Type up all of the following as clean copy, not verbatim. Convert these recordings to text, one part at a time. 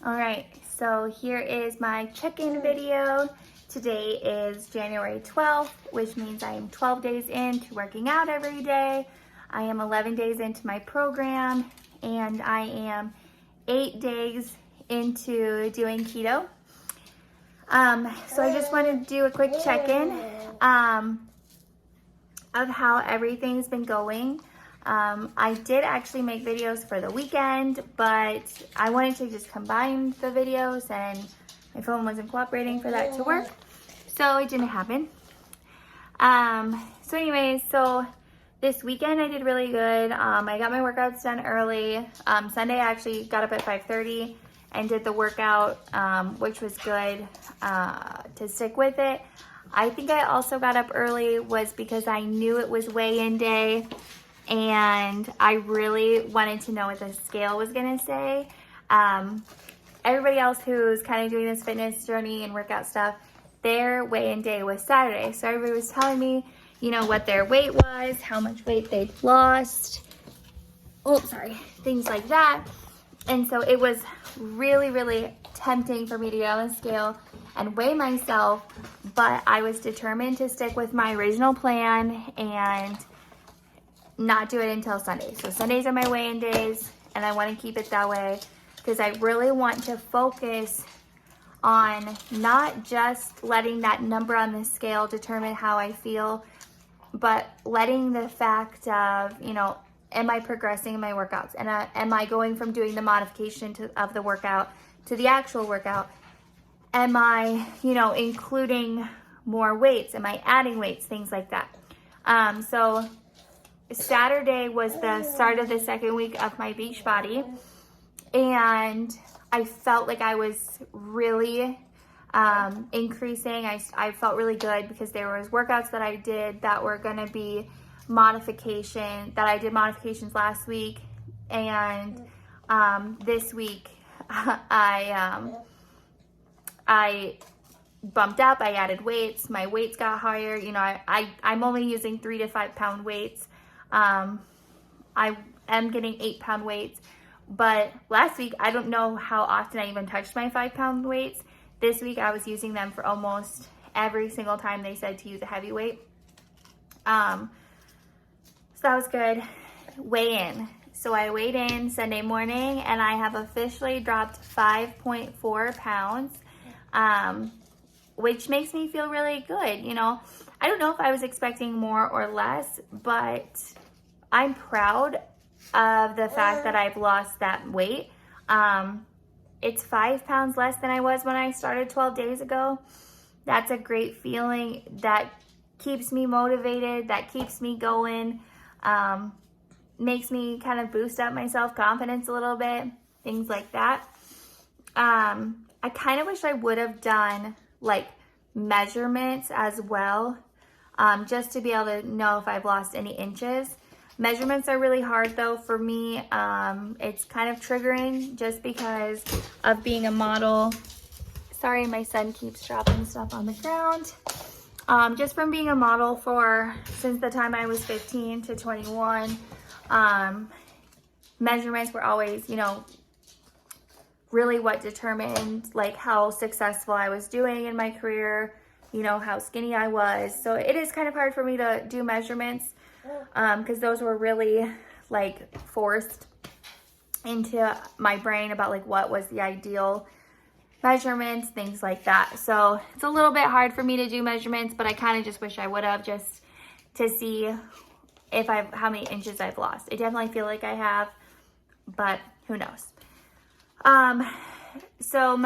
All right, so here is my check-in video. Today is January 12th, which means I am 12 days into working out every day. I am 11 days into my program, and I am 8 days into doing keto. So I just wanted to do a quick check-in of how everything's been going. I did actually make videos for the weekend, but I wanted to just combine the videos and my phone wasn't cooperating for that to work, so it didn't happen. So anyways, so this weekend I did really good. I got my workouts done early. Sunday I actually got up at 5:30 and did the workout, which was good to stick with it. I think I also got up early was because I knew it was weigh-in day and I really wanted to know what the scale was gonna say. Everybody else who's kind of doing this fitness journey and workout stuff, their weigh-in day was Saturday. So everybody was telling me, you know, what their weight was, how much weight they'd lost, things like that. And so it was really, really tempting for me to get on the scale and weigh myself, but I was determined to stick with my original plan and not do it until Sunday. So Sundays are my weigh-in days, and I want to keep it that way because I really want to focus on not just letting that number on the scale determine how I feel, but letting the fact of, you know, am I progressing in my workouts? And am I going from doing the modification of the workout to the actual workout? Am I, you know, including more weights? Am I adding weights? Things like that. So Saturday was the start of the second week of my Beachbody, and I felt like I was really increasing. I felt really good because there was workouts that I did that were going to be modification, that I did modifications last week, and this week I bumped up. I added weights. My weights got higher. You know, I'm only using 3 to 5 pound weights. I am getting 8-pound weights, but last week, I don't know how often I even touched my 5-pound weights. This week, I was using them for almost every single time they said to use a heavy weight. So that was good. Weigh in. So I weighed in Sunday morning and I have officially dropped 5.4 pounds, which makes me feel really good. You know, I don't know if I was expecting more or less, but I'm proud of the fact that I've lost that weight. It's 5 pounds less than I was when I started 12 days ago. That's a great feeling. That keeps me motivated. That keeps me going. Makes me kind of boost up my self-confidence a little bit. Things like that. I kind of wish I would have done like measurements as well, just to be able to know if I've lost any inches. Measurements are really hard though for me. It's kind of triggering just because of being a model. Sorry, my son keeps dropping stuff on the ground. Just from being a model since the time I was 15 to 21, measurements were always, you know, really what determined like how successful I was doing in my career, you know, how skinny I was. So it is kind of hard for me to do measurements because those were really like forced into my brain about like what was the ideal measurements, things like that. So it's a little bit hard for me to do measurements, but I kind of just wish I would have, just to see if how many inches I've lost. I definitely feel like I have, but who knows. So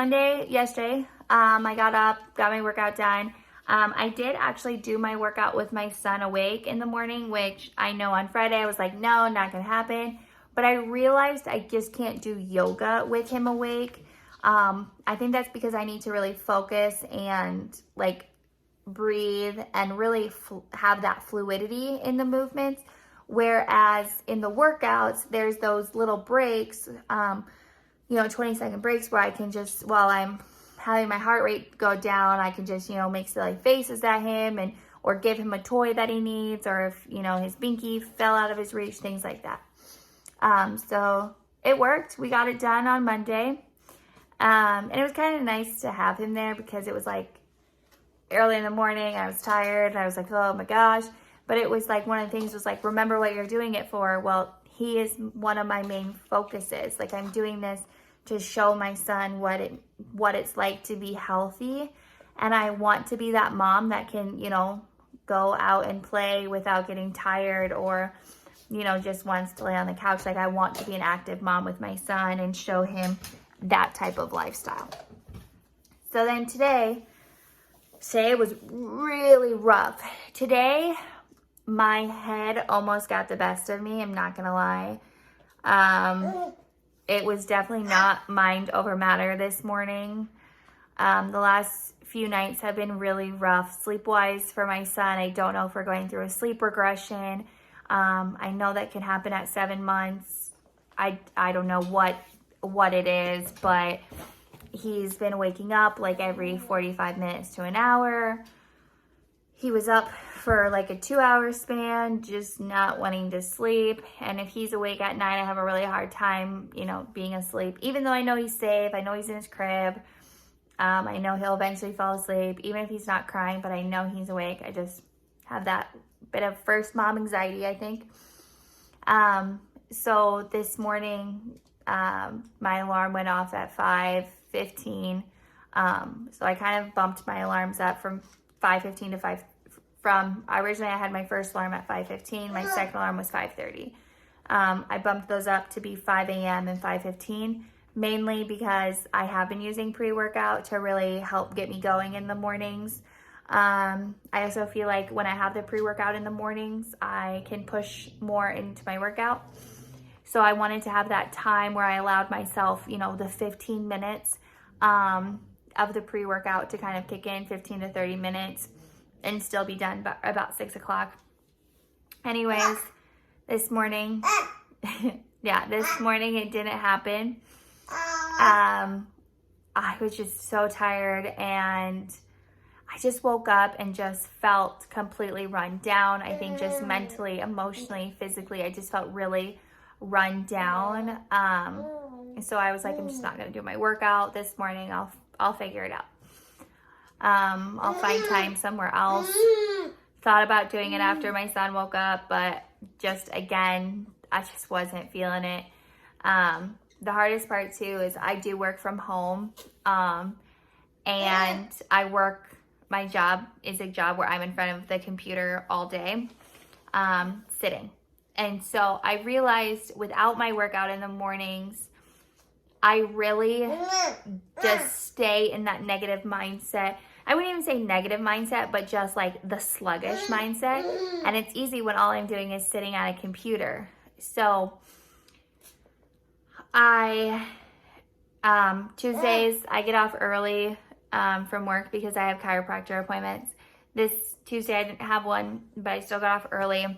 yesterday, I got up, got my workout done. I did actually do my workout with my son awake in the morning, which I know on Friday I was like, no, not gonna happen. But I realized I just can't do yoga with him awake. I think that's because I need to really focus and like breathe and really have that fluidity in the movements. Whereas in the workouts, there's those little breaks, 20-second breaks where I can just, while I'm having my heart rate go down, I can just, make silly faces at him or give him a toy that he needs, or if, his binky fell out of his reach, things like that. So it worked. We got it done on Monday. And it was kind of nice to have him there because it was like early in the morning. I was tired and I was like, oh my gosh. But it was like one of the things was like, remember what you're doing it for. Well, he is one of my main focuses. Like, I'm doing this to show my son what it's like to be healthy. And I want to be that mom that can, you know, go out and play without getting tired or, you know, just wants to lay on the couch. Like, I want to be an active mom with my son and show him that type of lifestyle. So then today was really rough. Today, my head almost got the best of me. I'm not gonna lie. It was definitely not mind over matter this morning. The last few nights have been really rough sleep-wise for my son. I don't know if we're going through a sleep regression. I know that can happen at 7 months. I don't know what it is, but he's been waking up like every 45 minutes to an hour. He was up for like a 2-hour span, just not wanting to sleep. And if he's awake at night, I have a really hard time, you know, being asleep. Even though I know he's safe, I know he's in his crib. I know he'll eventually fall asleep, even if he's not crying, but I know he's awake. I just have that bit of first mom anxiety, I think. So this morning, my alarm went off at 5:15. So I kind of bumped my alarms up from 5:15 to originally I had my first alarm at 5:15. My second alarm was 5:30. I bumped those up to be 5 a.m. and 5:15, mainly because I have been using pre-workout to really help get me going in the mornings. I also feel like when I have the pre-workout in the mornings, I can push more into my workout. So I wanted to have that time where I allowed myself, you know, the 15 minutes of the pre-workout to kind of kick in, 15 to 30 minutes, and still be done by about 6 o'clock. Anyways, this morning, this morning it didn't happen. I was just so tired, and I just woke up and just felt completely run down. I think just mentally, emotionally, physically, I just felt really run down. So I was like, I'm just not gonna do my workout this morning. I'll figure it out. I'll find time somewhere else. Thought about doing it after my son woke up, but just again, I just wasn't feeling it. The hardest part too is I do work from home, and my job is a job where I'm in front of the computer all day, sitting. And so I realized without my workout in the mornings, I really just stay in that negative mindset. I wouldn't even say negative mindset, but just like the sluggish mindset. And it's easy when all I'm doing is sitting at a computer. So Tuesdays, I get off early from work because I have chiropractor appointments. This Tuesday, I didn't have one, but I still got off early.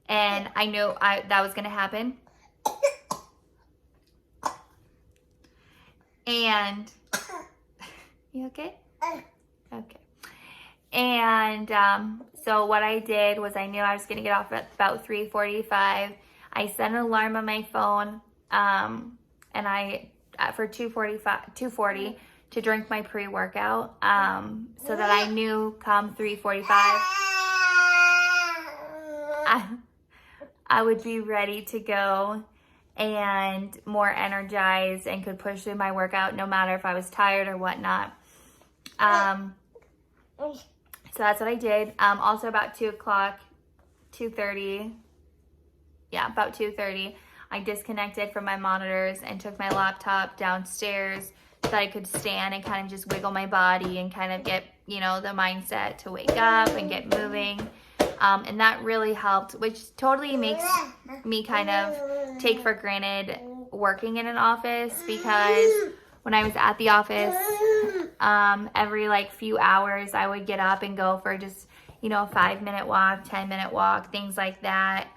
And I knew that was going to happen. And, you okay? Okay. And so what I did was I knew I was going to get off at about 3:45. I set an alarm on my phone, and for 2:40 to drink my pre-workout, so that I knew come 3:45, I would be ready to go and more energized and could push through my workout no matter if I was tired or whatnot. So that's what I did. Also about 2:30, about 2:30, I disconnected from my monitors and took my laptop downstairs so I could stand and kind of just wiggle my body and kind of get, you know, the mindset to wake up and get moving. And that really helped, which totally makes me kind of take for granted working in an office, because when I was at the office, every like few hours I would get up and go for just, you know, a 5-minute walk, 10-minute walk, things like that.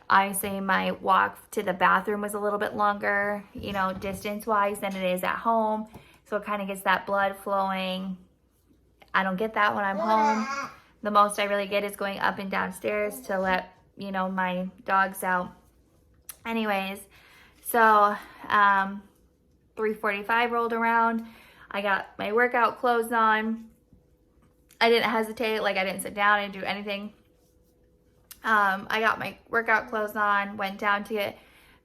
Obviously my walk to the bathroom was a little bit longer, you know, distance wise than it is at home. So it kind of gets that blood flowing. I don't get that when I'm home. The most I really get is going up and downstairs to let, you know, my dogs out. Anyways, so 3:45 rolled around. I got my workout clothes on. I didn't hesitate. Like, I didn't sit down. I didn't do anything. I got my workout clothes on, went down to get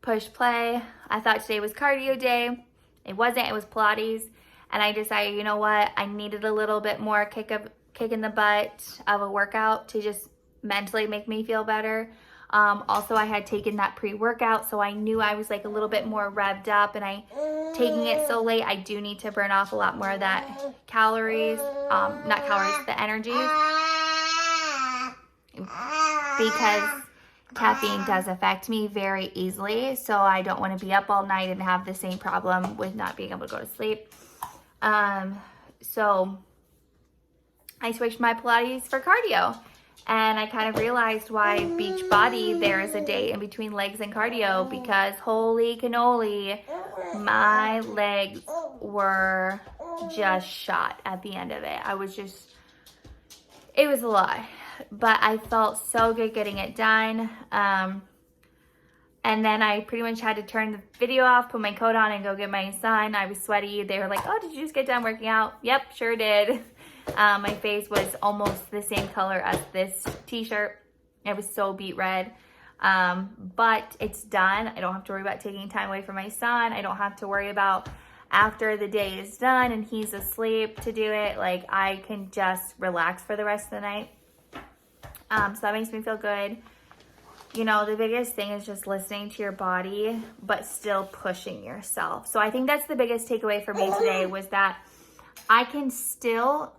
push play. I thought today was cardio day. It wasn't. It was Pilates. And I decided, you know what? I needed a little bit more kick in the butt of a workout to just mentally make me feel better. Also, I had taken that pre-workout, so I knew I was like a little bit more revved up, and taking it so late, I do need to burn off a lot more of that calories, not calories, the energy, because caffeine does affect me very easily, so I don't want to be up all night and have the same problem with not being able to go to sleep. So I switched my Pilates for cardio. And I kind of realized why Beachbody, there is a day in between legs and cardio, because holy cannoli, my legs were just shot at the end of it. It was a lot, but I felt so good getting it done. And then I pretty much had to turn the video off, put my coat on, and go get my son. I was sweaty. They were like, oh, did you just get done working out? Yep, sure did. My face was almost the same color as this t-shirt. It was so beet red. But it's done. I don't have to worry about taking time away from my son. I don't have to worry about after the day is done and he's asleep to do it. Like, I can just relax for the rest of the night. So that makes me feel good. You know, the biggest thing is just listening to your body, but still pushing yourself. So I think that's the biggest takeaway for me today, was that I can still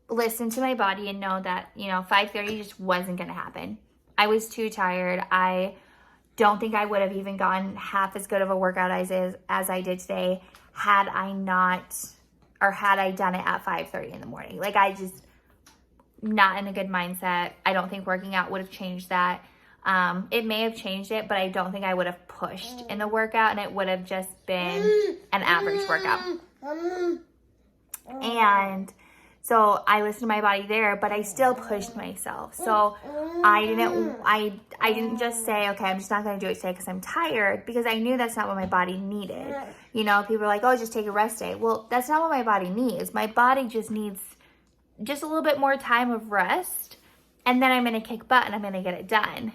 listen to my body and know that, you know, 5:30 just wasn't going to happen. I was too tired. I don't think I would have even gotten half as good of a workout as I did today had I done it at 5:30 in the morning. Like, I just not in a good mindset. I don't think working out would have changed that. It may have changed it, but I don't think I would have pushed in the workout, and it would have just been an average workout. And so I listened to my body there, but I still pushed myself. So I didn't just say, okay, I'm just not going to do it today because I'm tired, because I knew that's not what my body needed. You know, people are like, oh, just take a rest day. Well, that's not what my body needs. My body just needs just a little bit more time of rest, and then I'm going to kick butt and I'm going to get it done.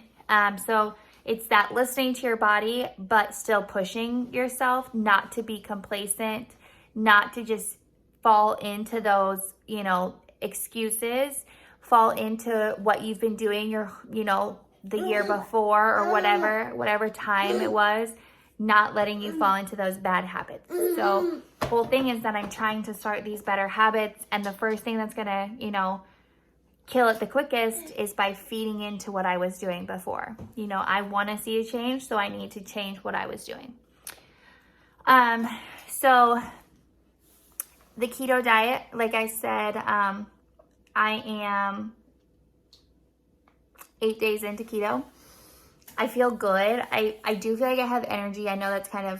So it's that listening to your body, but still pushing yourself, not to be complacent, not to just fall into those, you know, excuses, fall into what you've been doing the year before, or whatever time it was, not letting you fall into those bad habits. So the whole thing is that I'm trying to start these better habits, and the first thing that's gonna, you know, kill it the quickest is by feeding into what I was doing before. You know, I want to see a change, so I need to change what I was doing. So the keto diet, like I said, I am 8 days into keto. I feel good. I do feel like I have energy. I know that's kind of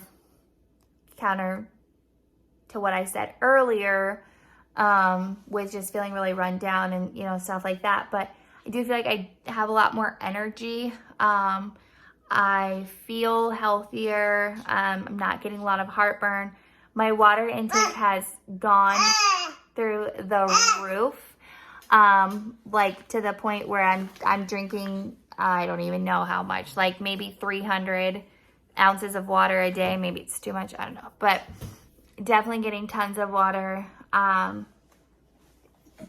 counter to what I said earlier, with just feeling really run down and, you know, stuff like that. But I do feel like I have a lot more energy. I feel healthier. I'm not getting a lot of heartburn. My water intake has gone through the roof, like to the point where I'm drinking, I don't even know how much, like maybe 300 ounces of water a day. Maybe it's too much, I don't know, but definitely getting tons of water.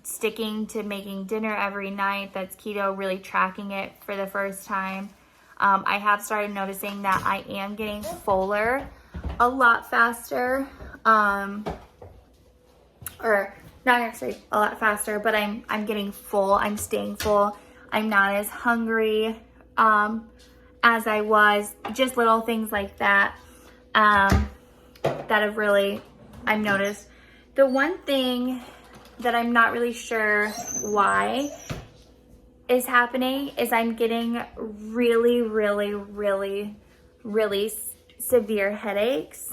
Sticking to making dinner every night. That's keto, really tracking it for the first time. I have started noticing that I am getting fuller a lot faster, or not actually a lot faster, but I'm getting full. I'm staying full. I'm not as hungry as I was. Just little things like that that have really, I've noticed. The one thing that I'm not really sure why is happening is I'm getting really, really, really, really severe headaches.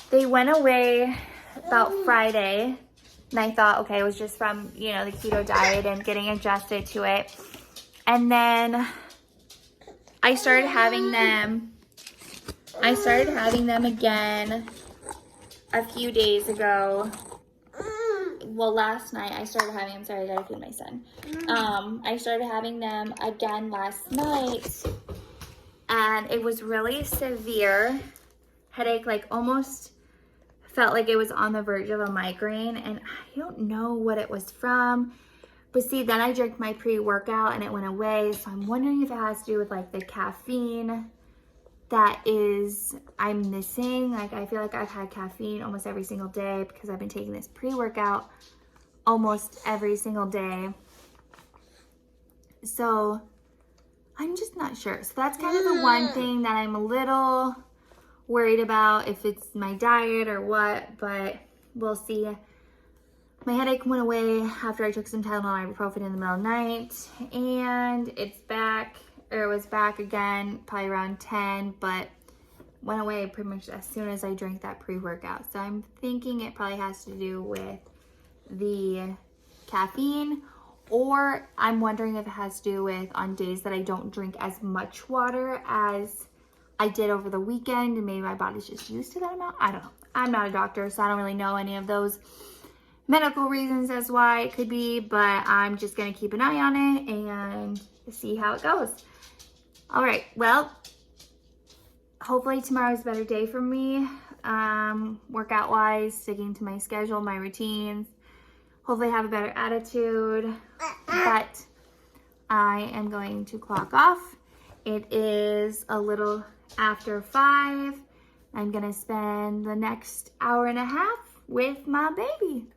They went away about Friday, and I thought, okay, it was just from, you know, the keto diet and getting adjusted to it. And then I started having them again a few days ago. Well, last night I started having, I'm sorry, I gotta feed my son. I started having them again last night, and it was really severe headache, like almost felt like it was on the verge of a migraine, and I don't know what it was from. But see, then I drank my pre-workout and it went away, so I'm wondering if it has to do with like the caffeine that I'm missing. Like I feel like I've had caffeine almost every single day because I've been taking this pre-workout almost every single day. So I'm just not sure. So that's kind of the one thing that I'm a little worried about, if it's my diet or what, but we'll see. My headache went away after I took some Tylenol and ibuprofen in the middle of the night, and it's back, or it was back again probably around 10, but went away pretty much as soon as I drank that pre-workout. So I'm thinking it probably has to do with the caffeine, or I'm wondering if it has to do with on days that I don't drink as much water as I did over the weekend, and maybe my body's just used to that amount. I don't know. I'm not a doctor, so I don't really know any of those medical reasons as why it could be, but I'm just gonna keep an eye on it and see how it goes. All right, well, hopefully tomorrow's a better day for me, workout wise, sticking to my schedule, my routines. Hopefully I have a better attitude, but I am going to clock off. It is a little after 5. I'm gonna spend the next hour and a half with my baby.